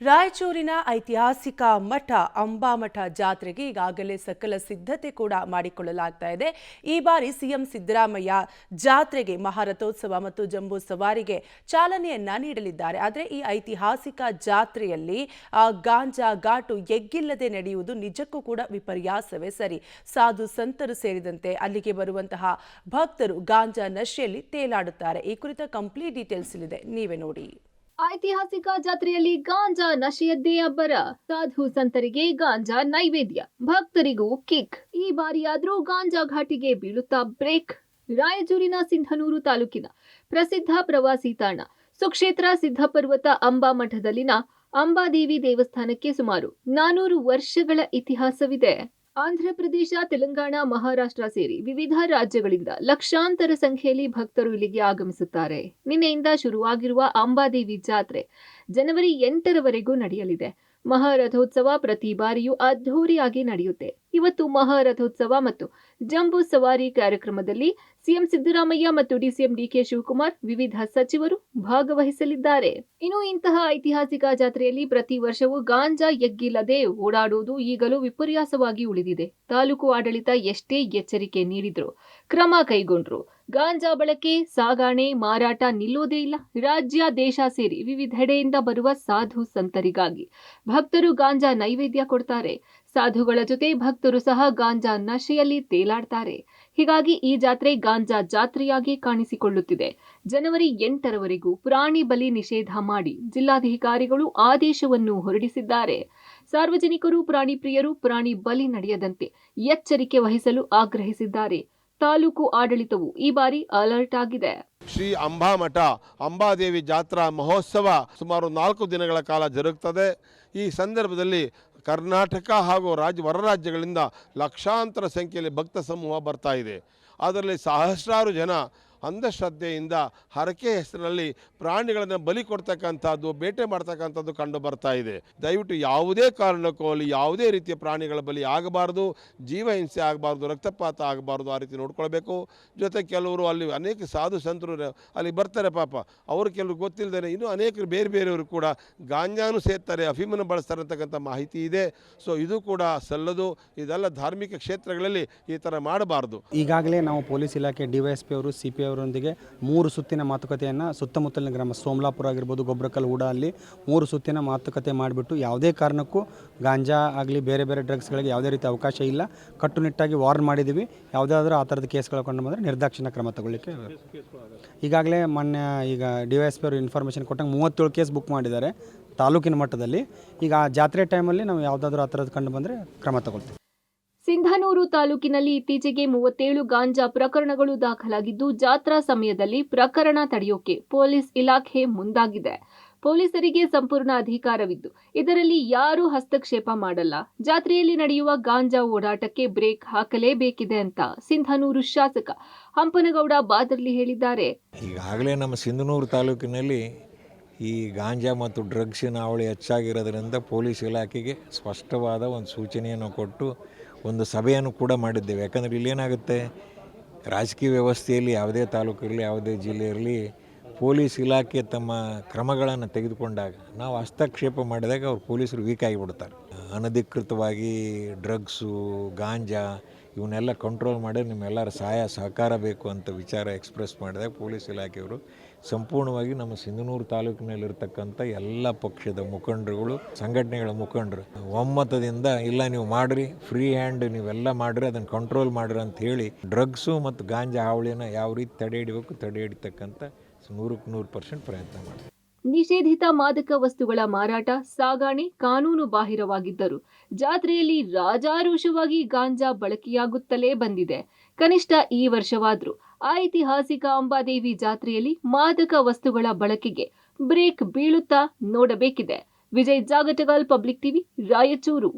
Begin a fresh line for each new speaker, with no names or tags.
ರಾಯಚೂರಿನ ಐತಿಹಾಸಿಕ ಮಠ ಅಂಬಾಮಠ ಜಾತ್ರೆಗೆ ಈಗಾಗಲೇ ಸಕಲ ಸಿದ್ಧತೆ ಕೂಡ ಮಾಡಿಕೊಳ್ಳಲಾಗ್ತಾ ಇದೆ. ಈ ಬಾರಿ ಸಿಎಂ ಸಿದ್ದರಾಮಯ್ಯ ಜಾತ್ರೆಗೆ ಮಹಾರಥೋತ್ಸವ ಮತ್ತು ಜಂಬೂ ಸವಾರಿಗೆ ಚಾಲನೆಯನ್ನ ನೀಡಲಿದ್ದಾರೆ. ಆದರೆ ಈ ಐತಿಹಾಸಿಕ ಜಾತ್ರೆಯಲ್ಲಿ ಗಾಂಜಾ ಘಾಟು ಎಗ್ಗಿಲ್ಲದೆ ನಡೆಯುವುದು ನಿಜಕ್ಕೂ ಕೂಡ ವಿಪರ್ಯಾಸವೇ ಸರಿ. ಸಾಧು ಸಂತರು ಸೇರಿದಂತೆ ಅಲ್ಲಿಗೆ ಬರುವಂತಹ ಭಕ್ತರು ಗಾಂಜಾ ನಶೆಯಲ್ಲಿ ತೇಲಾಡುತ್ತಾರೆ. ಈ ಕುರಿತ ಕಂಪ್ಲೀಟ್ ಡೀಟೇಲ್ಸ್ ಇಲ್ಲಿದೆ, ನೀವೇ ನೋಡಿ.
ಐತಿಹಾಸಿಕ ಜಾತ್ರೆಯಲ್ಲಿ ಗಾಂಜಾ ನಶೆಯದ್ದೇ ಅಬ್ಬರ. ಸಾಧು ಸಂತರಿಗೆ ಗಾಂಜಾ ನೈವೇದ್ಯ, ಭಕ್ತರಿಗೂ ಕಿಕ್. ಈ ಬಾರಿಯಾದ್ರೂ ಗಾಂಜಾ ಘಾಟಿಗೆ ಬೀಳುತ್ತಾ ಬ್ರೇಕ್. ರಾಯಚೂರಿನ ಸಿಂಧನೂರು ತಾಲೂಕಿನ ಪ್ರಸಿದ್ಧ ಪ್ರವಾಸಿ ತಾಣ ಸುಕ್ಷೇತ್ರ ಸಿದ್ಧಪರ್ವತ ಅಂಬಾಮಠದಲ್ಲಿನ ಅಂಬಾದೇವಿ ದೇವಸ್ಥಾನಕ್ಕೆ ಸುಮಾರು 400 ವರ್ಷಗಳ ಇತಿಹಾಸವಿದೆ. ಆಂಧ್ರಪ್ರದೇಶ, ತೆಲಂಗಾಣ, ಮಹಾರಾಷ್ಟ್ರ ಸೇರಿ ವಿವಿಧ ರಾಜ್ಯಗಳಿಂದ ಲಕ್ಷಾಂತರ ಸಂಖ್ಯೆಯಲ್ಲಿ ಭಕ್ತರು ಇಲ್ಲಿಗೆ ಆಗಮಿಸುತ್ತಾರೆ. ನಿನ್ನೆಯಿಂದ ಶುರುವಾಗಿರುವ ಅಂಬಾದೇವಿ ಜಾತ್ರೆ ಜನವರಿ 8ರವರೆಗೂ ನಡೆಯಲಿದೆ. ಮಹಾರಥೋತ್ಸವ ಪ್ರತಿ ಬಾರಿಯೂ ಅದ್ಧೂರಿಯಾಗಿ ನಡೆಯುತ್ತೆ. ಇವತ್ತು ಮಹಾರಥೋತ್ಸವ ಮತ್ತು ಜಂಬೂ ಸವಾರಿ ಕಾರ್ಯಕ್ರಮದಲ್ಲಿ ಸಿಎಂ ಸಿದ್ದರಾಮಯ್ಯ ಮತ್ತು ಡಿಸಿಎಂ ಡಿಕೆ ಶಿವಕುಮಾರ್ ವಿವಿಧ ಸಚಿವರು ಭಾಗವಹಿಸಲಿದ್ದಾರೆ. ಇನ್ನು ಇಂತಹ ಐತಿಹಾಸಿಕ ಜಾತ್ರೆಯಲ್ಲಿ ಪ್ರತಿ ವರ್ಷವೂ ಗಾಂಜಾ ಎಗ್ಗಿಲ್ಲದೆ ಓಡಾಡುವುದು ಈಗಲೂ ವಿಪರ್ಯಾಸವಾಗಿ ಉಳಿದಿದೆ. ತಾಲೂಕು ಆಡಳಿತ ಎಷ್ಟೇ ಎಚ್ಚರಿಕೆ ನೀಡಿದ್ರು, ಕ್ರಮ ಕೈಗೊಂಡ್ರು, ಗಾಂಜಾ ಬಳಕೆ, ಸಾಗಾಣೆ, ಮಾರಾಟ ನಿಲ್ಲೋದೇ ಇಲ್ಲ. ರಾಜ್ಯ, ದೇಶ ಸೇರಿ ವಿವಿಧೆಡೆಯಿಂದ ಬರುವ ಸಾಧು ಸಂತರಿಗಾಗಿ ಭಕ್ತರು ಗಾಂಜಾ ನೈವೇದ್ಯ ಕೊಡ್ತಾರೆ. ಸಾಧುಗಳ ಜೊತೆ ಭಕ್ತರು ಸಹ ಗಾಂಜಾ ನಶೆಯಲ್ಲಿ ತೇಲಾಡ್ತಾರೆ. ಹೀಗಾಗಿ ಈ ಜಾತ್ರೆ ಗಾಂಜಾ ಜಾತ್ರೆಯಾಗಿ ಕಾಣಿಸಿಕೊಳ್ಳುತ್ತಿದೆ. ಜನವರಿ 8ರವರೆಗೂ ಪ್ರಾಣಿ ಬಲಿ ನಿಷೇಧ ಮಾಡಿ ಜಿಲ್ಲಾಧಿಕಾರಿಗಳು ಆದೇಶವನ್ನು ಹೊರಡಿಸಿದ್ದಾರೆ. ಸಾರ್ವಜನಿಕರು, ಪ್ರಾಣಿ ಪ್ರಿಯರು ಪ್ರಾಣಿ ಬಲಿ ನಡೆಯದಂತೆ ಎಚ್ಚರಿಕೆ ವಹಿಸಲು ಆಗ್ರಹಿಸಿದ್ದಾರೆ. ತಾಲೂಕು ಆಡಳಿತವು ಈ ಬಾರಿ ಅಲರ್ಟ್ ಆಗಿದೆ.
ಶ್ರೀ ಅಂಬಾಮಠ ಅಂಬಾದೇವಿ ಜಾತ್ರಾ ಮಹೋತ್ಸವ ಸುಮಾರು 4 ದಿನಗಳ ಕಾಲ ಜರುಗುತ್ತದೆ. ಈ ಸಂದರ್ಭದಲ್ಲಿ ಕರ್ನಾಟಕ ಹಾಗೂ ಹೊರ ರಾಜ್ಯಗಳಿಂದ ಲಕ್ಷಾಂತರ ಸಂಖ್ಯೆಯಲ್ಲಿ ಭಕ್ತ ಸಮೂಹ ಬರ್ತಾ ಇದೆ. ಅದರಲ್ಲಿ ಸಹಸ್ರಾರು ಜನ ಅಂಧಶ್ರದ್ಧೆಯಿಂದ ಹರಕೆ ಹೆಸರಿನಲ್ಲಿ ಪ್ರಾಣಿಗಳನ್ನು ಬಲಿ ಕೊಡ್ತಕ್ಕಂಥದ್ದು, ಬೇಟೆ ಮಾಡ್ತಕ್ಕಂಥದ್ದು ಕಂಡು ಬರ್ತಾ ಇದೆ. ದಯವಿಟ್ಟು ಯಾವುದೇ ಕಾರಣಕ್ಕೂ ಅಲ್ಲಿ ಯಾವುದೇ ರೀತಿಯ ಪ್ರಾಣಿಗಳ ಬಲಿ ಆಗಬಾರ್ದು, ಜೀವಹಿಂಸೆ ಆಗಬಾರ್ದು, ರಕ್ತಪಾತ ಆಗಬಾರ್ದು, ಆ ರೀತಿ ನೋಡ್ಕೊಳ್ಬೇಕು. ಜೊತೆ ಕೆಲವರು ಅಲ್ಲಿ ಅನೇಕ ಸಾಧು ಸಂತರು ಅಲ್ಲಿ ಬರ್ತಾರೆ, ಪಾಪ ಅವರು ಕೆಲವರು ಗೊತ್ತಿಲ್ಲದೇ ಇನ್ನೂ ಅನೇಕರು ಬೇರೆಯವರು ಕೂಡ ಗಾಂಜಾನು ಸೇರ್ತಾರೆ, ಅಫೀಮನ್ನು ಬಳಸ್ತಾರೆ ಅಂತಕ್ಕಂಥ ಮಾಹಿತಿ ಇದೆ. ಸೊ ಇದು ಕೂಡ ಸಲ್ಲದು. ಇದೆಲ್ಲ ಧಾರ್ಮಿಕ ಕ್ಷೇತ್ರಗಳಲ್ಲಿ ಈ ಥರ ಮಾಡಬಾರ್ದು.
ಈಗಾಗಲೇ ನಾವು ಪೊಲೀಸ್ ಇಲಾಖೆ DYSP ಅವರು, CP ಅವರೊಂದಿಗೆ 3 ಸುತ್ತಿನ ಮಾತುಕತೆಯನ್ನು ಸುತ್ತಮುತ್ತಲಿನ ಗ್ರಾಮ ಸೋಮಲಾಪುರ ಆಗಿರ್ಬೋದು, ಗೊಬ್ಬರಕಲ್, ಹೂಡ ಅಲ್ಲಿ 3 ಸುತ್ತಿನ ಮಾತುಕತೆ ಮಾಡಿಬಿಟ್ಟು ಯಾವುದೇ ಕಾರಣಕ್ಕೂ ಗಾಂಜಾ ಆಗಲಿ ಬೇರೆ ಡ್ರಗ್ಸ್ಗಳಿಗೆ ಯಾವುದೇ ರೀತಿ ಅವಕಾಶ ಇಲ್ಲ, ಕಟ್ಟುನಿಟ್ಟಾಗಿ ವಾರ್ನ್ ಮಾಡಿದ್ದೀವಿ. ಯಾವುದಾದ್ರೂ ಆ ಥರದ ಕೇಸ್ಗಳು ಕಂಡು ಬಂದರೆ ನಿರ್ದಾಕ್ಷಿಣ್ಯ ಕ್ರಮ ತಗೊಳ್ಳಿಕ್ಕೆ ಈಗಾಗಲೇ ಈಗ DYSP ಅವರು ಇನ್ಫಾರ್ಮೇಷನ್ ಕೊಟ್ಟಂಗೆ 37 ಕೇಸ್ ಬುಕ್ ಮಾಡಿದ್ದಾರೆ ತಾಲೂಕಿನ ಮಟ್ಟದಲ್ಲಿ. ಈಗ ಆ ಜಾತ್ರೆ ಟೈಮಲ್ಲಿ ನಾವು ಯಾವುದಾದ್ರೂ ಆ ಥರದ್ದು ಕಂಡು ಬಂದರೆ ಕ್ರಮ ತಗೊಳ್ತೀವಿ.
ಸಿಂಧನೂರು ತಾಲೂಕಿನಲ್ಲಿ ಇತ್ತೀಚೆಗೆ 37 ಗಾಂಜಾ ಪ್ರಕರಣಗಳು ದಾಖಲಾಗಿದ್ದು, ಜಾತ್ರಾ ಸಮಯದಲ್ಲಿ ಪ್ರಕರಣ ತಡೆಯೋಕೆ ಪೊಲೀಸ್ ಇಲಾಖೆ ಮುಂದಾಗಿದೆ. ಪೊಲೀಸರಿಗೆ ಸಂಪೂರ್ಣ ಅಧಿಕಾರವಿದ್ದು ಇದರಲ್ಲಿ ಯಾರೂ ಹಸ್ತಕ್ಷೇಪ ಮಾಡಲ್ಲ. ಜಾತ್ರೆಯಲ್ಲಿ ನಡೆಯುವ ಗಾಂಜಾ ಓಡಾಟಕ್ಕೆ ಬ್ರೇಕ್ ಹಾಕಲೇಬೇಕಿದೆ ಅಂತ ಸಿಂಧನೂರು ಶಾಸಕ ಹಂಪನಗೌಡ ಬಾದರ್ಲಿ ಹೇಳಿದ್ದಾರೆ.
ಈಗಾಗಲೇ ನಮ್ಮ ಸಿಂಧನೂರು ತಾಲೂಕಿನಲ್ಲಿ ಈ ಗಾಂಜಾ ಮತ್ತು ಡ್ರಗ್ಸಿನ ಹಾವಳಿ ಹೆಚ್ಚಾಗಿರೋದ್ರಿಂದ ಪೊಲೀಸ್ ಇಲಾಖೆಗೆ ಸ್ಪಷ್ಟವಾದ ಒಂದು ಸೂಚನೆಯನ್ನು ಕೊಟ್ಟು ಒಂದು ಸಭೆಯನ್ನು ಕೂಡ ಮಾಡಿದ್ದೇವೆ. ಯಾಕಂದರೆ ಇಲ್ಲೇನಾಗುತ್ತೆ, ರಾಜಕೀಯ ವ್ಯವಸ್ಥೆಯಲ್ಲಿ ಯಾವುದೇ ತಾಲೂಕಿರಲಿ ಯಾವುದೇ ಜಿಲ್ಲೆಯಿರಲಿ ಪೊಲೀಸ್ ಇಲಾಖೆ ತಮ್ಮ ಕ್ರಮಗಳನ್ನು ತೆಗೆದುಕೊಂಡಾಗ ನಾವು ಹಸ್ತಕ್ಷೇಪ ಮಾಡಿದಾಗ ಅವ್ರು ಪೊಲೀಸರು ವೀಕ್ ಆಗಿಬಿಡ್ತಾರೆ. ಅನಧಿಕೃತವಾಗಿ ಡ್ರಗ್ಸು, ಗಾಂಜಾ ಇವನ್ನೆಲ್ಲ ಕಂಟ್ರೋಲ್ ಮಾಡಿ ನಿಮ್ಮೆಲ್ಲರ ಸಹಕಾರ ಬೇಕು ಅಂತ ವಿಚಾರ ಎಕ್ಸ್ಪ್ರೆಸ್ ಮಾಡಿದಾಗ ಪೊಲೀಸ್ ಇಲಾಖೆಯವರು ಸಂಪೂರ್ಣವಾಗಿ ನಮ್ಮ ಸಿಂಧನೂರು ತಾಲೂಕಿನಲ್ಲಿರ್ತಕ್ಕಂಥ ಎಲ್ಲ ಪಕ್ಷದ ಮುಖಂಡರುಗಳು, ಸಂಘಟನೆಗಳ ಮುಖಂಡರು ಒಮ್ಮತದಿಂದ ಇಲ್ಲ ನೀವು ಮಾಡಿರಿ, ಫ್ರೀ ಹ್ಯಾಂಡ್ ನೀವೆಲ್ಲ ಮಾಡಿರಿ, ಅದನ್ನು ಕಂಟ್ರೋಲ್ ಮಾಡಿರಿ ಅಂತ ಹೇಳಿ ಡ್ರಗ್ಸು ಮತ್ತು ಗಾಂಜಾ ಹಾವಳಿನ ಯಾವ ರೀತಿ ತಡೆ ಹಿಡಿತಕ್ಕಂಥ 100% ಪ್ರಯತ್ನ ಮಾಡಿ.
ನಿಷೇಧಿತ ಮಾದಕ ವಸ್ತುಗಳ ಮಾರಾಟ, ಸಾಗಾಣೆ ಕಾನೂನು ಬಾಹಿರವಾಗಿದ್ದರೂ ಜಾತ್ರೆಯಲ್ಲಿ ರಾಜಾರೋಷವಾಗಿ ಗಾಂಜಾ ಬಳಕೆಯಾಗುತ್ತಲೇ ಬಂದಿದೆ. ಕನಿಷ್ಠ ಈ ವರ್ಷವಾದರೂ ಐತಿಹಾಸಿಕ ಅಂಬಾದೇವಿ ಜಾತ್ರೆಯಲ್ಲಿ ಮಾದಕ ವಸ್ತುಗಳ ಬಳಕೆಗೆ ಬ್ರೇಕ್ ಬೀಳುತ್ತಾ ನೋಡಬೇಕಿದೆ. Vijay Jagatagal, public TV, Raichur.